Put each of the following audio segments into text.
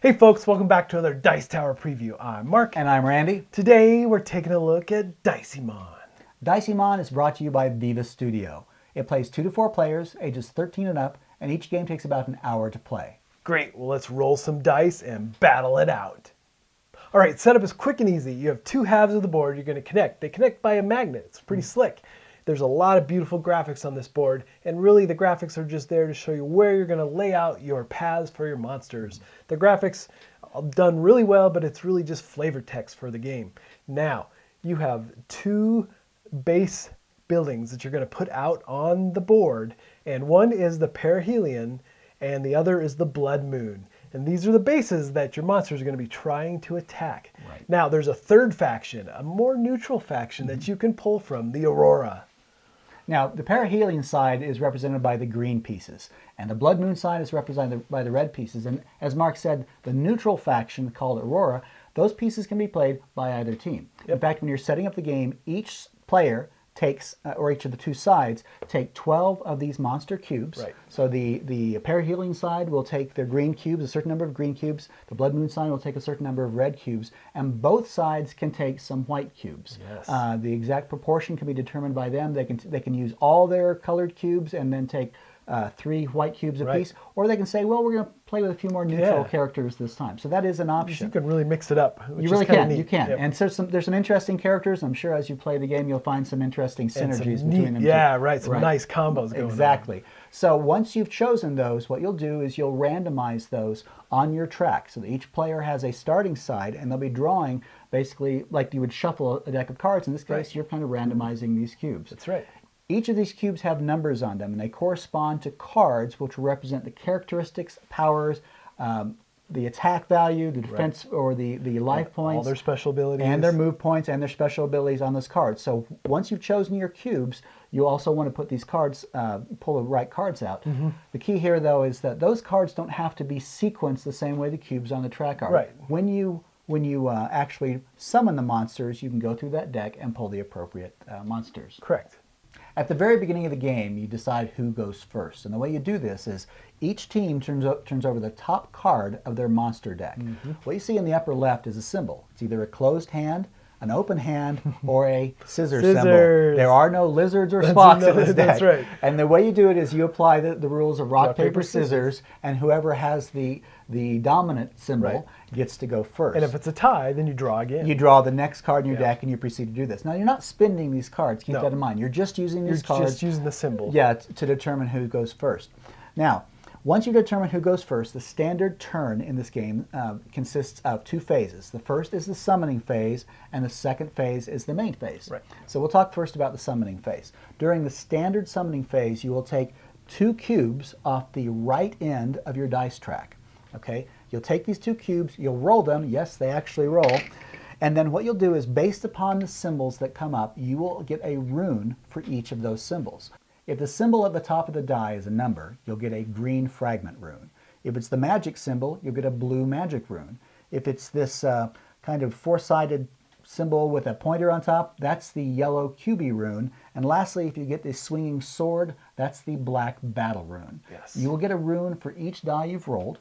Hey folks, welcome back to another Dice Tower preview. I'm Mark. And I'm Randy. Today we're taking a look at Diceymon. Diceymon is brought to you by Viva Studio. It plays 2 to 4 players, ages 13 and up, and each game takes about an hour to play. Great, well let's roll some dice and battle it out. Alright, setup is quick and easy. You have two halves of the board you're going to connect. They connect by a magnet. It's pretty slick. There's a lot of beautiful graphics on this board, and really the graphics are just there to show you where you're going to lay out your paths for your monsters. The graphics are done really well, but it's really just flavor text for the game. Now, you have two base buildings that you're going to put out on the board, and one is the perihelion, and the other is the blood moon. And these are the bases that your monsters are going to be trying to attack. Right. Now, there's a third faction, a more neutral faction that you can pull from, the Aurora. Now, the perihelion side is represented by the green pieces, and the blood moon side is represented by the red pieces. And as Mark said, the neutral faction, called Aurora, those pieces can be played by either team. Yep. In fact, when you're setting up the game, each player takes, or each of the two sides, take 12 of these monster cubes. Right. So the perihelion side will take their green cubes, a certain number of green cubes. The blood moon side will take a certain number of red cubes. And both sides can take some white cubes. Yes. The exact proportion can be determined by them. They can use all their colored cubes and then take 3 white cubes apiece. Right. Or they can say, well, we're going to play with a few more neutral Yeah. characters this time. So that is an option. You can really mix it up. Which You really is kinda can. neat. You can. Yep. And so there's some interesting characters. I'm sure as you play the game, you'll find some interesting And synergies some between neat, them. yeah, too. right. Some nice combos going on. Exactly. So once you've chosen those, what you'll do is you'll randomize those on your track. So that each player has a starting side, and they'll be drawing basically like you would shuffle a deck of cards. In this case, Right. you're kind of randomizing these cubes. That's right. Each of these cubes have numbers on them, and they correspond to cards which will represent the characteristics, powers, the attack value, the defense, or the life points. All their special abilities. And their move points and their special abilities on those cards. So once you've chosen your cubes, you also want to put these cards, pull the right cards out. The key here, though, is that those cards don't have to be sequenced the same way the cubes on the track are. Right. When you actually summon the monsters, you can go through that deck and pull the appropriate monsters. Correct. At the very beginning of the game, you decide who goes first. And the way you do this is each team turns over the top card of their monster deck. What you see in the upper left is a symbol. It's either a closed hand, an open hand, or a scissors symbol. There are no lizards or Spocks in this deck. That's right. And the way you do it is you apply the rules of rock, paper, paper, scissors, and whoever has the dominant symbol Right. gets to go first. And if it's a tie, then you draw again. You draw the next card in your deck and you proceed to do this. Now, you're not spending these cards. Keep No. that in mind. You're just using these You're cards. just using the symbol. Yeah, to determine who goes first. Now, once you determine who goes first, the standard turn in this game consists of 2 phases. The first is the summoning phase, and the second phase is the main phase. Right. So we'll talk first about the summoning phase. During the standard summoning phase, you will take 2 cubes off the right end of your dice track. Okay? You'll take these 2 cubes, you'll roll them. Yes, they actually roll. And then what you'll do is, based upon the symbols that come up, you will get a rune for each of those symbols. If the symbol at the top of the die is a number, you'll get a green fragment rune. If it's the magic symbol, you'll get a blue magic rune. If it's this kind of 4-sided symbol with a pointer on top, that's the yellow QB rune. And lastly, if you get this swinging sword, that's the black battle rune. Yes. You will get a rune for each die you've rolled.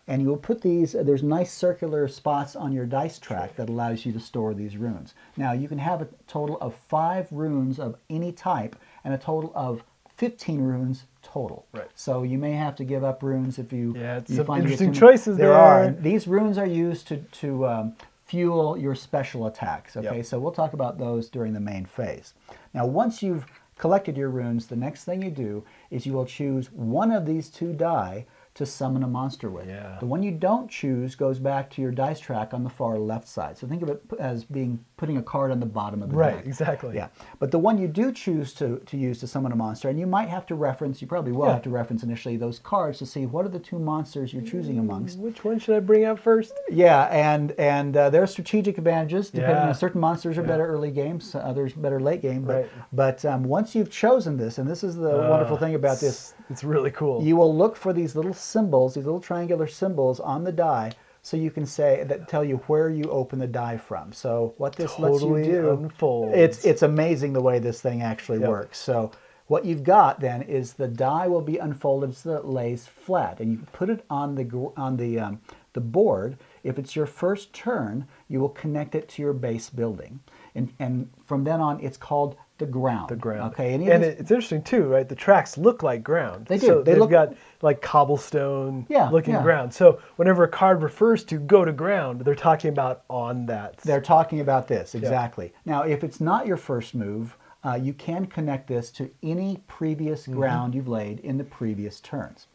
And you will put these, there's nice circular spots on your dice track that allows you to store these runes. Now, you can have a total of 5 runes of any type and a total of 15 runes total. Right. So you may have to give up runes if you, it's you some find you get interesting too- choices there there. are. And these runes are used to fuel your special attacks. Okay, Yep. so we'll talk about those during the main phase. Now, once you've collected your runes, the next thing you do is you will choose one of these 2 die to summon a monster with. Yeah. The one you don't choose goes back to your dice track on the far left side. So think of it as putting a card on the bottom of the deck. Right, exactly. Yeah. But the one you do choose to use to summon a monster, and you might have to reference, you probably will have to reference initially those cards to see what are the 2 monsters you're choosing amongst. Which one should I bring out first? Yeah, and there are strategic advantages depending Yeah. on certain monsters are better early games, others better late game. Right. But once you've chosen this, and this is the wonderful thing about this, It's really cool. you will look for these little symbols, these little triangular symbols on the die, so you can say that tell you where you open the die from. So what this lets you do, unfolds. it's amazing the way this thing actually works. So what you've got then is the die will be unfolded so that it lays flat, and you put it on the The board, if it's your first turn, you will connect it to your base building. And from then on, it's called the ground. The ground. Okay. And it's interesting too, right? The tracks look like ground. They do. So They they've look got like cobblestone looking yeah. ground. So whenever a card refers to go to ground, they're talking about on that. They're talking about this, exactly. Now, if it's not your first move, you can connect this to any previous ground you've laid in the previous turns.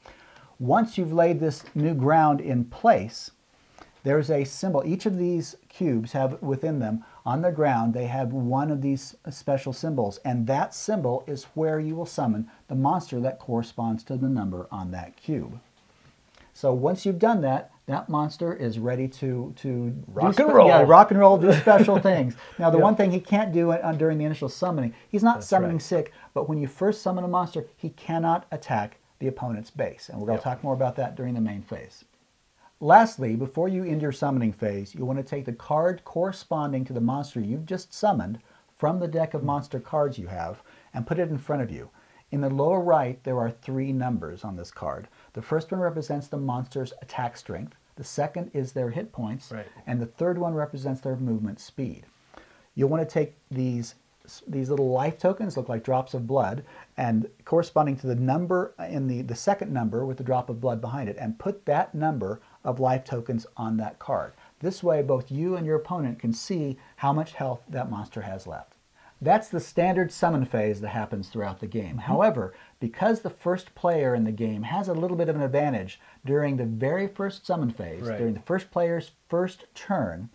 Once you've laid this new ground in place, there's a symbol. Each of these cubes have within them, on the ground, they have one of these special symbols, and that symbol is where you will summon the monster that corresponds to the number on that cube. So once you've done that, that monster is ready to rock and roll. Yeah, rock and roll, do special things. Now, the one thing he can't do during the initial summoning, he's not summoning sick, but when you first summon a monster, he cannot attack the opponent's base. And we're going to talk more about that during the main phase. Lastly, before you end your summoning phase, you want to take the card corresponding to the monster you've just summoned from the deck of monster cards you have and put it in front of you. In the lower right, there are 3 numbers on this card. The first one represents the monster's attack strength. The second is their hit points. Right. And the third one represents their movement speed. You'll want to take these little life tokens, look like drops of blood, and corresponding to the number in the second number with the drop of blood behind it, and put that number of life tokens on that card. This way, both you and your opponent can see how much health that monster has left. That's the standard summon phase that happens throughout the game. However, because the first player in the game has a little bit of an advantage during the very first summon phase, during the first player's first turn,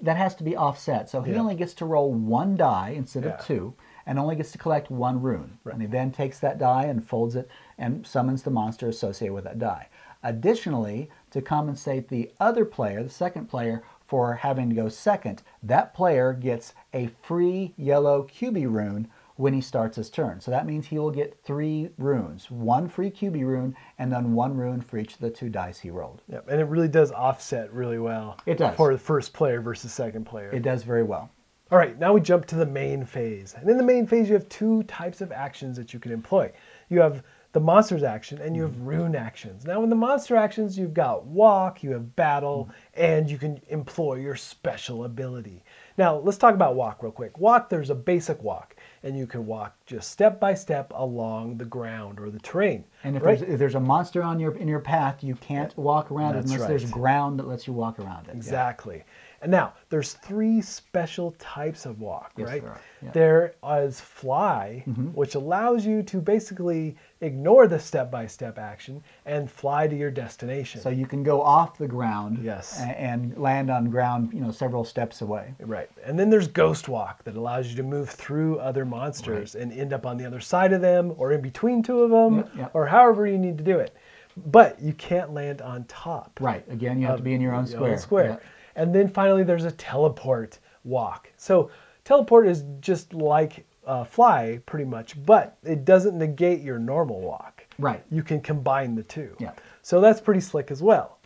that has to be offset. So he only gets to roll 1 die instead of 2, and only gets to collect 1 rune. And he then takes that die and folds it and summons the monster associated with that die. Additionally, to compensate the other player, the second player, for having to go second, that player gets a free yellow QB rune when he starts his turn. So that means he will get 3 runes, 1 free QB rune, and then 1 rune for each of the 2 dice he rolled. Yep, and it really does offset really well. It does. For the first player versus second player. It does very well. All right, now we jump to the main phase. And in the main phase, you have 2 types of actions that you can employ. You have the monster's action and you have rune actions. Now in the monster actions, you've got walk, you have battle, and you can employ your special ability. Now let's talk about walk real quick. Walk, there's a basic walk, and you can walk just step by step along the ground or the terrain. And if there's a monster in your path, you can't walk around it unless there's ground that lets you walk around it. Exactly. And now, there's 3 special types of walk, right? There are. Yeah. There is fly, which allows you to basically ignore the step-by-step action and fly to your destination. So you can go off the ground Yes. and land on ground, several steps away. Right. And then there's ghost walk that allows you to move through other monsters and end up on the other side of them or in between 2 of them or however you need to do it. But you can't land on top. Right. Again, you have to be in your own square. Yeah. And then finally, there's a teleport walk. So teleport is just like fly, pretty much, but it doesn't negate your normal walk. Right. You can combine the 2. Yeah. So that's pretty slick as well.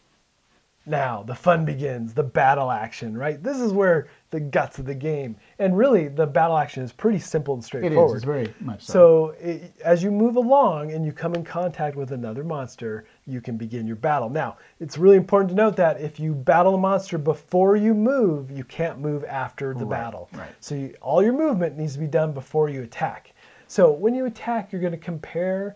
Now, the fun begins, the battle action, right? This is where the guts of the game. And really, the battle action is pretty simple and straightforward. It is, it's very much so. So as you move along and you come in contact with another monster, you can begin your battle. Now, it's really important to note that if you battle a monster before you move, you can't move after the battle. Right. So all your movement needs to be done before you attack. So when you attack, you're going to compare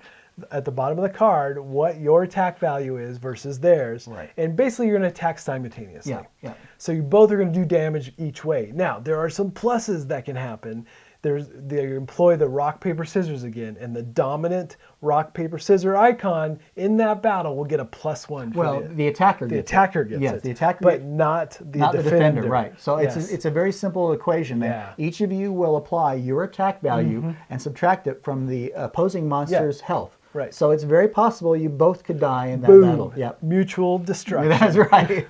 at the bottom of the card what your attack value is versus theirs. Right. And basically you're going to attack simultaneously. Yeah. So you both are going to do damage each way. Now, there are some pluses that can happen. They employ the rock, paper, scissors again, and the dominant rock, paper, scissors icon in that battle will get a +1. Well, the attacker gets it. The attacker gets yes, it. the attacker but not the defender. Right. So it's a very simple equation there. Each of you will apply your attack value and subtract it from the opposing monster's health. Right. So it's very possible you both could die in that battle. Yep. Mutual destruction. That's right.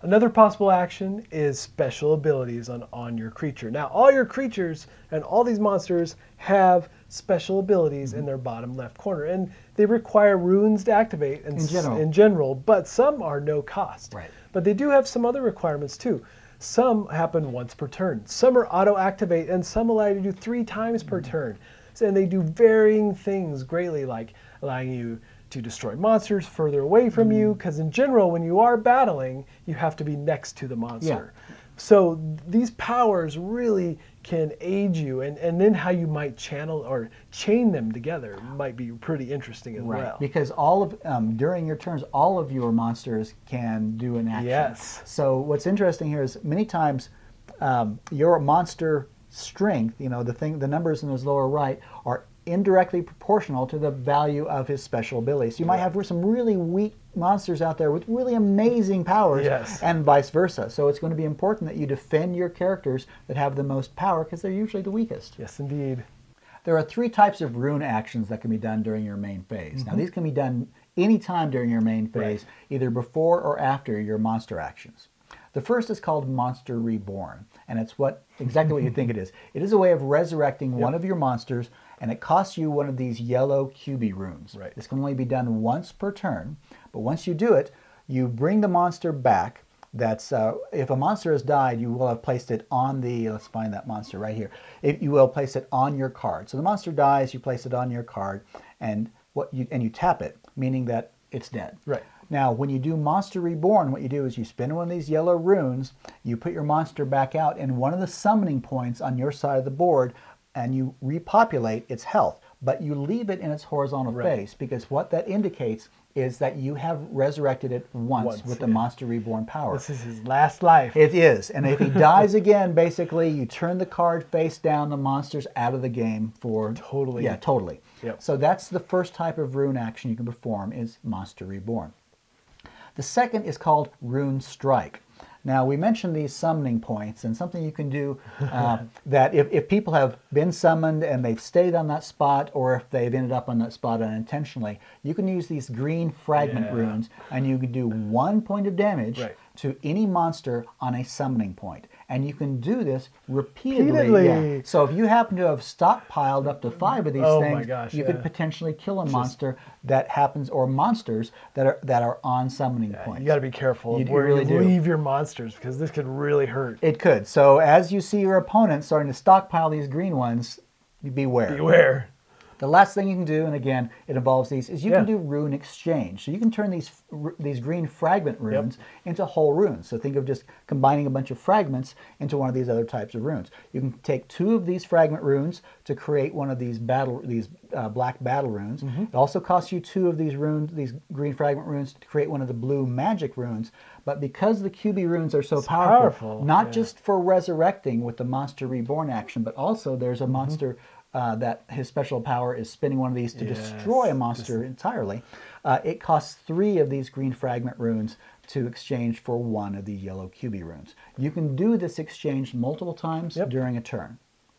Another possible action is special abilities on your creature. Now, all your creatures and all these monsters have special abilities in their bottom left corner, and they require runes to activate in general, but some are no cost. Right. But they do have some other requirements too. Some happen once per turn. Some are auto-activate, and some allow you to do 3 times per turn. And they do varying things greatly, like allowing you to destroy monsters further away from you, because in general, when you are battling, you have to be next to the monster. So these powers really can aid you, and then how you might channel or chain them together might be pretty interesting as well. Because all of during your turns, all of your monsters can do an action. Yes. So what's interesting here is many times your monster strength, the numbers in those lower right, are indirectly proportional to the value of his special abilities. You might have some really weak monsters out there with really amazing powers, and vice versa. So it's going to be important that you defend your characters that have the most power, because they're usually the weakest. Yes, indeed. There are 3 types of rune actions that can be done during your main phase. Now, these can be done anytime during your main phase, either before or after your monster actions. The first is called Monster Reborn, and it's exactly what you think it is. It is a way of resurrecting one of your monsters, and it costs you one of these yellow QB runes. This can only be done once per turn, but once you do it, you bring the monster back. That's if a monster has died, you will have placed it on the, let's find that monster right here. You will place it on your card. So the monster dies, you place it on your card, and you tap it, meaning that it's dead. Now, when you do Monster Reborn, what you do is you spin one of these yellow runes, you put your monster back out in one of the summoning points on your side of the board, and you repopulate its health, but you leave it in its horizontal face, because what that indicates is that you have resurrected it once with the Monster Reborn power. This is his last life. It is, and if he dies again, basically, you turn the card face down, the monster's out of the game for... Totally. Yeah, totally. So that's the first type of rune action you can perform, is Monster Reborn. The second is called Rune Strike. Now, we mentioned these summoning points, and something you can do that if people have been summoned and they've stayed on that spot, or if they've ended up on that spot unintentionally, you can use these green fragment runes, and you can do 1 point of damage to any monster on a summoning point. And you can do this repeatedly. So if you happen to have stockpiled up to 5 of these things, you could potentially kill a monster that happens, or monsters that are on summoning points. You got to be careful of where you leave your monsters, because this could really hurt. It could. So as you see your opponent starting to stockpile these green ones, beware. Beware. The last thing you can do, and again, it involves these, is you can do rune exchange. So you can turn these green fragment runes into whole runes. So think of just combining a bunch of fragments into one of these other types of runes. You can take 2 of these fragment runes to create one of these black battle runes. It also costs you 2 of these green fragment runes to create one of the blue magic runes. But because the QB runes are so powerful, not just for resurrecting with the Monster Reborn action, but also there's a monster that his special power is spinning one of these to destroy a monster entirely. It costs 3 of these green fragment runes to exchange for 1 of the yellow QB runes. You can do this exchange multiple times during a turn.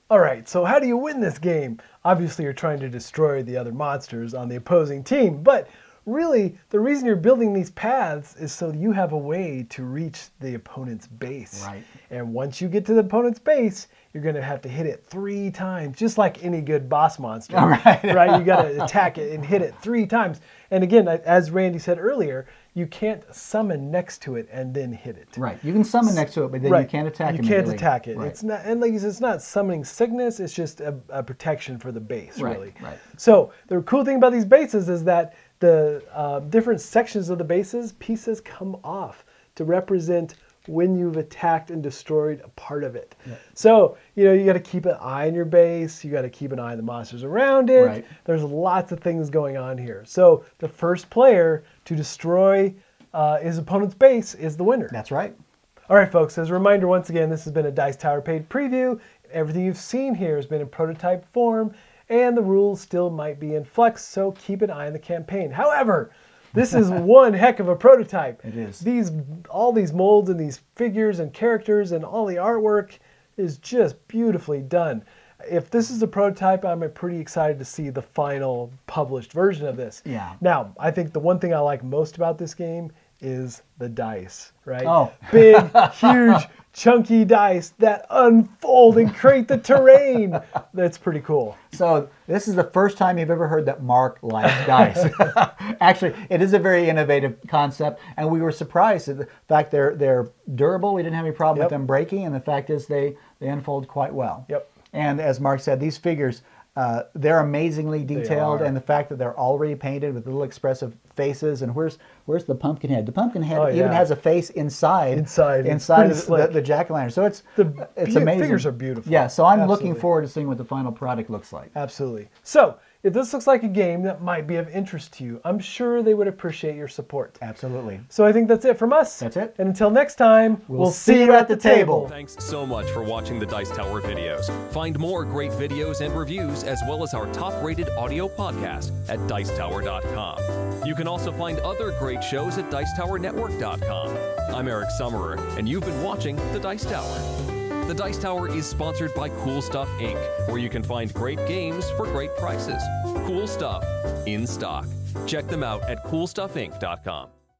All right, so how do you win this game? Obviously, you're trying to destroy the other monsters on the opposing team, but really, the reason you're building these paths is so you have a way to reach the opponent's base. And once you get to the opponent's base, you're going to have to hit it 3 times, just like any good boss monster. You got to attack it and hit it 3 times. And again, as Randy said earlier, you can't summon next to it and then hit it. You can summon next to it, but then you can't attack it. You can't attack it. It's not, and like you said, it's not summoning sickness. It's just a protection for the base, really. So the cool thing about these bases is that the different sections of the bases, pieces come off to represent when you've attacked and destroyed a part of it. So, you got to keep an eye on your base. You got to keep an eye on the monsters around it. There's lots of things going on here. So the first player to destroy his opponent's base is the winner. That's right. All right, folks, as a reminder, once again, this has been a Dice Tower paid preview. Everything you've seen here has been in prototype form, and the rules still might be in flux, so keep an eye on the campaign. However, this is one heck of a prototype. It is. All these molds and these figures and characters and all the artwork is just beautifully done. If this is a prototype, I'm pretty excited to see the final published version of this. Now, I think the one thing I like most about this game is the dice, right? Big, huge, chunky dice that unfold and create the terrain. That's pretty cool. So this is the first time you've ever heard that Mark likes dice. Actually, it is a very innovative concept, and we were surprised at the fact they're durable. We didn't have any problem with them breaking, and the fact is they unfold quite well. And as Mark said, these figures, They're amazingly detailed, are. and the fact that they're already painted with little expressive faces. And where's the pumpkin head? The pumpkin head even yeah. has a face inside It's pretty of slick. the jack-o'-lantern. So it's The amazing. figures are beautiful. Yeah, so I'm Absolutely. looking forward to seeing what the final product looks like. Absolutely. So, if this looks like a game that might be of interest to you, I'm sure they would appreciate your support. Absolutely. So I think that's it from us. That's it. And until next time, We'll see you at the table. Thanks so much for watching the Dice Tower videos. Find more great videos and reviews, as well as our top-rated audio podcast at Dicetower.com. You can also find other great shows at Dicetowernetwork.com. I'm Eric Summerer, and you've been watching the Dice Tower. The Dice Tower is sponsored by Cool Stuff Inc., where you can find great games for great prices. Cool stuff in stock. Check them out at CoolStuffInc.com.